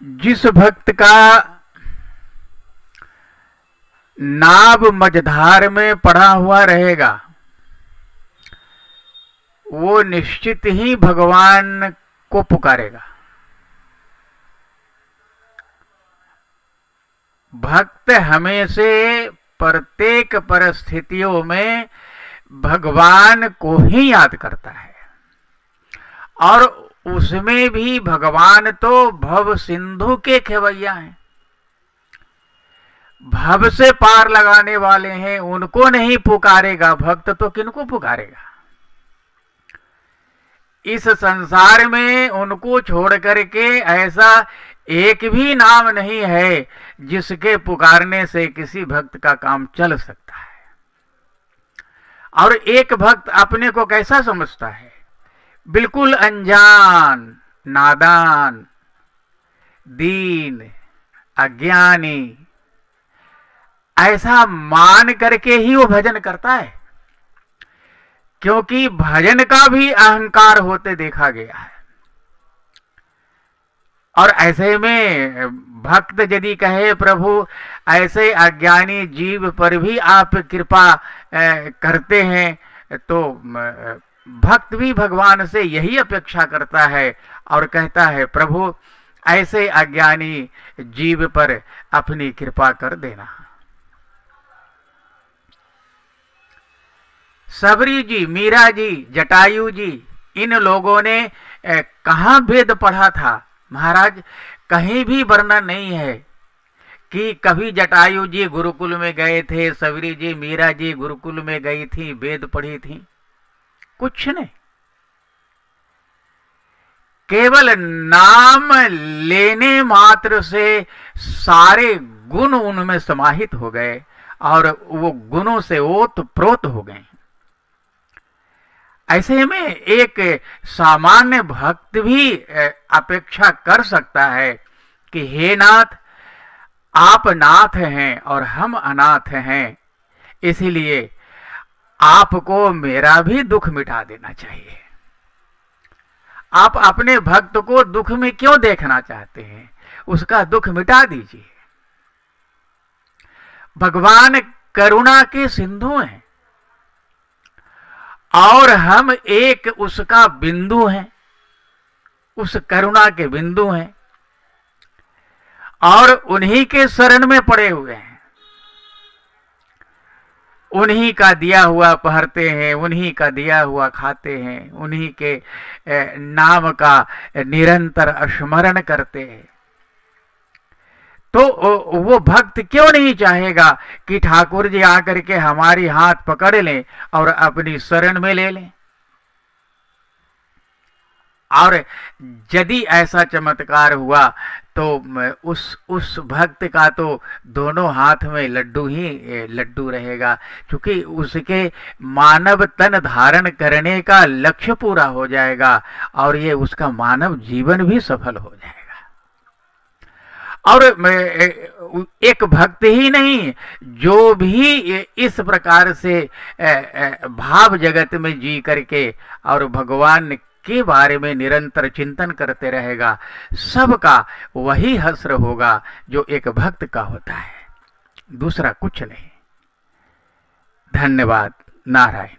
जिस भक्त का नाभ मझधार में पड़ा हुआ रहेगा वो निश्चित ही भगवान को पुकारेगा। भक्त हमेशा प्रत्येक परिस्थितियों में भगवान को ही याद करता है, और उसमें भी भगवान तो भव सिंधु के खेवैया हैं, भव से पार लगाने वाले हैं। उनको नहीं पुकारेगा भक्त तो किनको पुकारेगा? इस संसार में उनको छोड़ करके ऐसा एक भी नाम नहीं है जिसके पुकारने से किसी भक्त का काम चल सकता है। और एक भक्त अपने को कैसा समझता है? बिल्कुल अनजान, नादान, दीन, अज्ञानी, ऐसा मान करके ही वो भजन करता है, क्योंकि भजन का भी अहंकार होते देखा गया है। और ऐसे में भक्त यदि कहे प्रभु ऐसे अज्ञानी जीव पर भी आप कृपा करते हैं, तो भक्त भी भगवान से यही अपेक्षा करता है और कहता है प्रभु ऐसे अज्ञानी जीव पर अपनी कृपा कर देना। सबरी जी, मीरा जी, जटायु जी, इन लोगों ने कहाँ वेद पढ़ा था महाराज? कहीं भी वर्णन नहीं है कि कभी जटायु जी गुरुकुल में गए थे, सबरी जी, मीरा जी गुरुकुल में गई थी, वेद पढ़ी थी, कुछ नहीं। केवल नाम लेने मात्र से सारे गुण उनमें समाहित हो गए और वो गुणों से ओत प्रोत हो गए। ऐसे में एक सामान्य भक्त भी अपेक्षा कर सकता है कि हे नाथ, आप नाथ हैं और हम अनाथ हैं, इसलिए आपको मेरा भी दुख मिटा देना चाहिए। आप अपने भक्त को दुख में क्यों देखना चाहते हैं? उसका दुख मिटा दीजिए। भगवान करुणा के सिंधु हैं और हम एक उसका बिंदु हैं, उस करुणा के बिंदु हैं और उन्हीं के शरण में पड़े हुए हैं। उन्हीं का दिया हुआ पहनते हैं, उन्हीं का दिया हुआ खाते हैं, उन्हीं के नाम का निरंतर स्मरण करते हैं। तो वो भक्त क्यों नहीं चाहेगा कि ठाकुर जी आकर के हमारी हाथ पकड़ लें और अपनी शरण में ले लें? और यदि ऐसा चमत्कार हुआ तो उस भक्त का तो दोनों हाथ में लड्डू ही लड्डू रहेगा, क्योंकि उसके मानव तन धारण करने का लक्ष्य पूरा हो जाएगा और ये उसका मानव जीवन भी सफल हो जाएगा। और एक भक्त ही नहीं, जो भी इस प्रकार से भाव जगत में जी करके और भगवान के बारे में निरंतर चिंतन करते रहेगा, सबका वही हश्र होगा जो एक भक्त का होता है, दूसरा कुछ नहीं। धन्यवाद। नारायण।